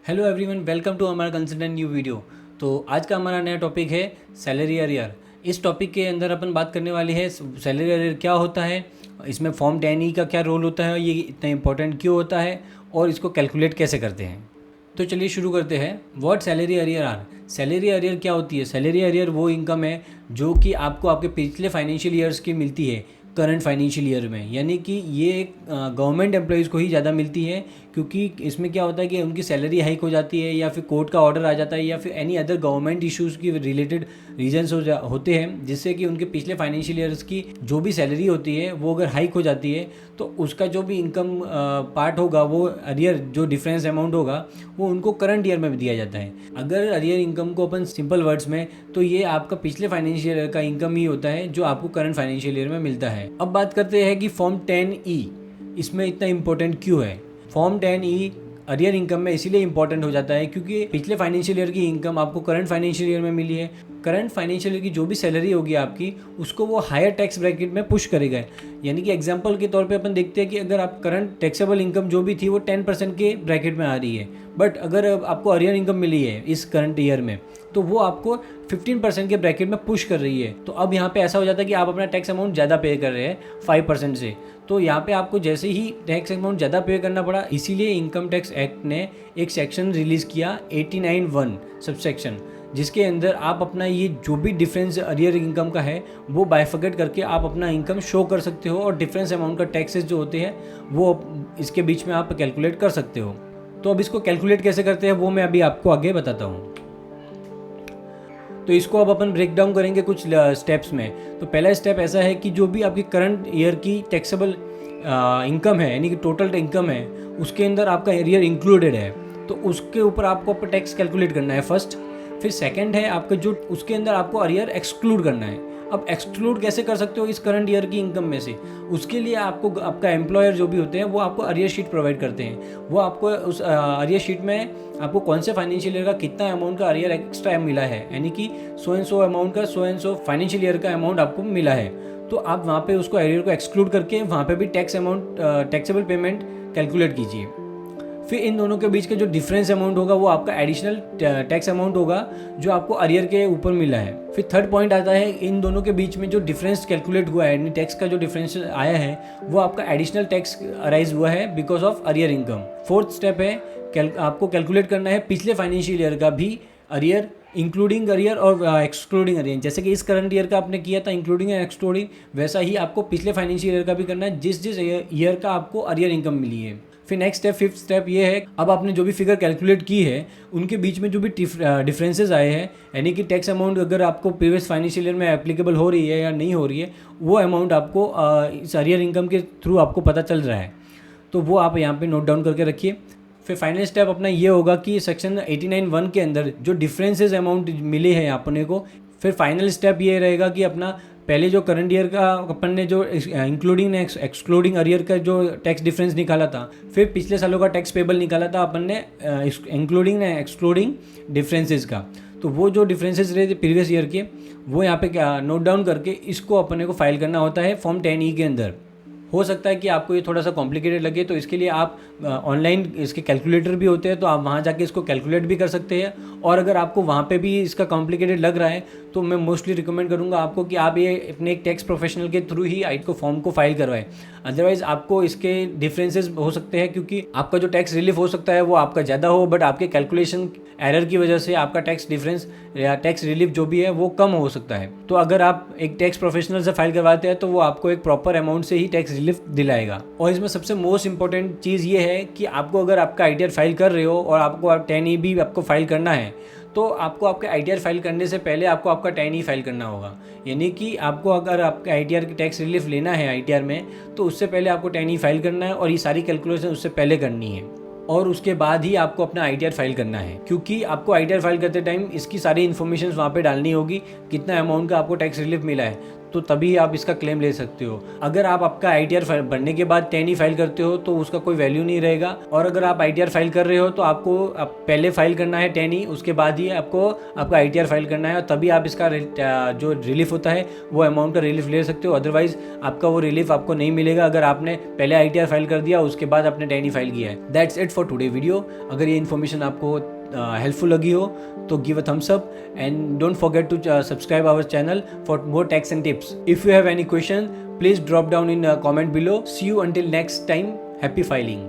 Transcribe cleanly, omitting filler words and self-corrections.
Hello everyone, welcome to हमारा consultant new video. तो आज का हमारा नया टॉपिक है सैलरी अरियर। इस टॉपिक के अंदर अपन बात करने वाली है सैलरी अरियर क्या होता है, इसमें फॉर्म 10E का क्या रोल होता है, ये इतना इंपॉर्टेंट क्यों होता है और इसको कैलकुलेट कैसे करते हैं। तो चलिए शुरू करते हैं। What salary arrear are. Salary arrear क्या होती है? सैलरी अरियर वो इनकम है जो कि आपको आपके पिछले फाइनेंशियल ईयर्स की मिलती है करंट फाइनेंशियल ईयर में, यानी कि ये गवर्नमेंट एम्प्लॉयज़ को ही ज़्यादा मिलती है, क्योंकि इसमें क्या होता है कि उनकी सैलरी हाइक हो जाती है या फिर कोर्ट का ऑर्डर आ जाता है या फिर एनी अदर गवर्नमेंट इश्यूज़ की रिलेटेड रीजंस होते हैं, जिससे कि उनके पिछले फाइनेंशियल ईयर्स की जो भी सैलरी होती है वो अगर हाइक हो जाती है तो उसका जो भी इनकम पार्ट होगा, वो अरियर जो डिफरेंस अमाउंट होगा वो उनको करंट ईयर में भी दिया जाता है। अगर अरियर इनकम को अपन सिंपल वर्ड्स में, तो ये आपका पिछले फाइनेंशियल ईयर का इनकम ही होता है जो आपको करंट फाइनेंशियल ईयर में मिलता है। अब बात करते हैं कि फॉर्म 10E इसमें इतना इंपॉर्टेंट क्यों है। फॉर्म 10E अरियर इनकम में इसीलिए इंपॉर्टेंट हो जाता है क्योंकि पिछले फाइनेंशियल ईयर की इनकम आपको करंट फाइनेंशियल ईयर में मिली है। करंट फाइनेंशियल ईयर की जो भी सैलरी होगी आपकी, उसको वो हायर टैक्स ब्रैकेट में पुश करेगा। यानी कि एग्जांपल के तौर पे अपन देखते हैं कि अगर आप करंट टैक्सेबल इनकम जो भी थी वो 10% के ब्रैकेट में आ रही है, बट अगर आपको अरियर इनकम मिली है इस करंट ईयर में तो वो आपको 15% के ब्रैकेट में पुश कर रही है। तो अब यहाँ पे ऐसा हो जाता है कि आप अपना टैक्स अमाउंट ज़्यादा पे कर रहे हैं 5% से। तो यहाँ पे आपको जैसे ही टैक्स अमाउंट ज़्यादा पे करना पड़ा, इसीलिए इनकम टैक्स एक्ट ने एक सेक्शन रिलीज़ किया 89(1) सबसेक्शन, जिसके अंदर आप अपना ये जो भी डिफरेंस अरियर इनकम का है वो बाइफर्केट करके आप अपना इनकम शो कर सकते हो और डिफरेंस अमाउंट का टैक्सेस जो होते हैं वो इसके बीच में आप कैलकुलेट कर सकते हो। तो अब इसको कैलकुलेट कैसे करते हैं वो मैं अभी आपको आगे बताता हूँ। तो इसको अब अपन ब्रेक डाउन करेंगे कुछ स्टेप्स में। तो पहला स्टेप ऐसा है कि जो भी आपकी करंट ईयर की टैक्सेबल इनकम है, यानी कि टोटल इनकम है, उसके अंदर आपका एरियर इंक्लूडेड है, तो उसके ऊपर आपको टैक्स कैलकुलेट करना है फर्स्ट। फिर सेकंड है आपका जो उसके अंदर आपको अरियर एक्सक्लूड करना है। अब एक्सक्लूड कैसे कर सकते हो इस करंट ईयर की इनकम में से? उसके लिए आपको आपका एम्प्लॉयर जो भी होते हैं वो आपको अरियर शीट प्रोवाइड करते हैं। वो आपको उस अरियर शीट में आपको कौन से फाइनेंशियल ईयर का कितना अमाउंट का अरियर एक्स्ट्रा मिला है, यानी कि सो एंड सो अमाउंट का so and so financial year का अमाउंट आपको मिला है, तो आप वहाँ पे उसको अरियर को एक्सक्लूड करके वहाँ पे भी tax amount taxable payment calculate कीजिए। फिर इन दोनों के बीच का जो डिफरेंस अमाउंट होगा वो आपका एडिशनल टैक्स अमाउंट होगा जो आपको अरियर के ऊपर मिला है। फिर थर्ड पॉइंट आता है, इन दोनों के बीच में जो डिफरेंस कैलकुलेट हुआ है, टैक्स का जो डिफरेंस आया है वो आपका एडिशनल टैक्स अराइज हुआ है because of arrear income. Fourth step है आपको कैलकुलेट करना है पिछले फाइनेंशियल ईयर का भी अरियर, इंक्लूडिंग अरियर और एक्सक्लूडिंग अरियर। जैसे कि इस करंट ईयर का आपने किया था इंक्लूडिंग एंड एक्सक्लूडिंग, वैसा ही आपको पिछले फाइनेंशियल ईयर का भी करना है जिस जिस ईयर का आपको अरियर इनकम मिली है। फिर नेक्स्ट स्टेप, फिफ्थ स्टेप ये है, अब आपने जो भी फिगर कैलकुलेट की है उनके बीच में जो भी डिफरेंसेस आए हैं, यानी कि टैक्स अमाउंट अगर आपको प्रीवियस फाइनेंशियल ईयर में एप्लीकेबल हो रही है या नहीं हो रही है, वो अमाउंट आपको इस अरियर इनकम के थ्रू आपको पता चल रहा है, तो वो आप यहाँ पे नोट डाउन करके रखिए। फिर फाइनल स्टेप अपना ये होगा कि सेक्शन 89(1) के अंदर जो डिफरेंसेस अमाउंट मिले हैं अपने को, फिर फाइनल स्टेप ये रहेगा कि अपना पहले जो करंट ईयर का अपन ने जो इंक्लूडिंग एक्सक्लूडिंग अरियर का जो टैक्स डिफरेंस निकाला था, फिर पिछले सालों का टैक्स पेबल निकाला था अपन ने इंक्लूडिंग एक्सक्लूडिंग डिफरेंसेस का, तो वो जो डिफरेंसेस रहे थे प्रीवियस ईयर के वो यहाँ पे क्या नोट डाउन करके इसको अपने को फाइल करना होता है फॉर्म 10E के अंदर। हो सकता है कि आपको ये थोड़ा सा कॉम्प्लिकेटेड लगे, तो इसके लिए आप ऑनलाइन इसके कैलकुलेटर भी होते हैं, तो आप वहाँ जाके इसको कैलकुलेट भी कर सकते हैं। और अगर आपको वहाँ पे भी इसका कॉम्प्लिकेटेड लग रहा है तो मैं मोस्टली रिकमेंड करूँगा आपको कि आप ये अपने एक टैक्स प्रोफेशनल के थ्रू ही आइट को फॉर्म को फाइल करवाएं। अदरवाइज़ आपको इसके डिफरेंसेस हो सकते हैं, क्योंकि आपका जो टैक्स रिलीफ हो सकता है वो आपका ज़्यादा हो, बट आपके कैलकुलेशन एरर की वजह से आपका टैक्स डिफरेंस या टैक्स रिलीफ जो भी है वो कम हो सकता है। तो अगर आप एक टैक्स प्रोफेशनल से फाइल करवाते हैं तो वो आपको एक प्रॉपर अमाउंट से ही टैक्स रिलीफ दिलाएगा। और इसमें सबसे मोस्ट इंपॉर्टेंट चीज़ ये है कि आपको अगर आपका आईटीआर फाइल कर रहे हो और आपको 10E भी आपको फाइल करना है, तो आपको आपके आईटीआर फाइल करने से पहले आपको आपका 10E फाइल करना होगा। यानी कि आपको अगर आपके आईटीआर की टैक्स रिलीफ लेना है आईटीआर में, तो उससे पहले आपको 10E फाइल करना है और ये सारी कैलकुलेशन उससे पहले करनी है, और उसके बाद ही आपको अपना आईटीआर फाइल करना है, क्योंकि आपको आईटीआर फाइल करते टाइम इसकी सारी इन्फॉर्मेशन वहाँ पे डालनी होगी, कितना अमाउंट का आपको टैक्स रिलीफ मिला है। तो तभी आप इसका क्लेम ले सकते हो। अगर आप आपका ITR भरने के बाद 10 ही फाइल करते हो तो उसका कोई वैल्यू नहीं रहेगा। और अगर आप ITR फाइल कर रहे हो तो आपको पहले फाइल करना है 10 ही, उसके बाद ही आपको आपका ITR फाइल करना है, और तभी आप इसका जो रिलीफ होता है वो अमाउंट का रिलीफ ले सकते हो। अदरवाइज आपका वो रिलीफ आपको नहीं मिलेगा अगर आपने पहले ITR फाइल कर दिया उसके बाद आपने 10 ही फाइल किया है। That's it for today video. अगर ये इन्फॉर्मेशन आपको हेल्पफुल लगी हो तो give a thumbs up and don't forget to subscribe our channel for more tax and tips. If you have any question, please drop down in comment below. See you until next time. Happy filing.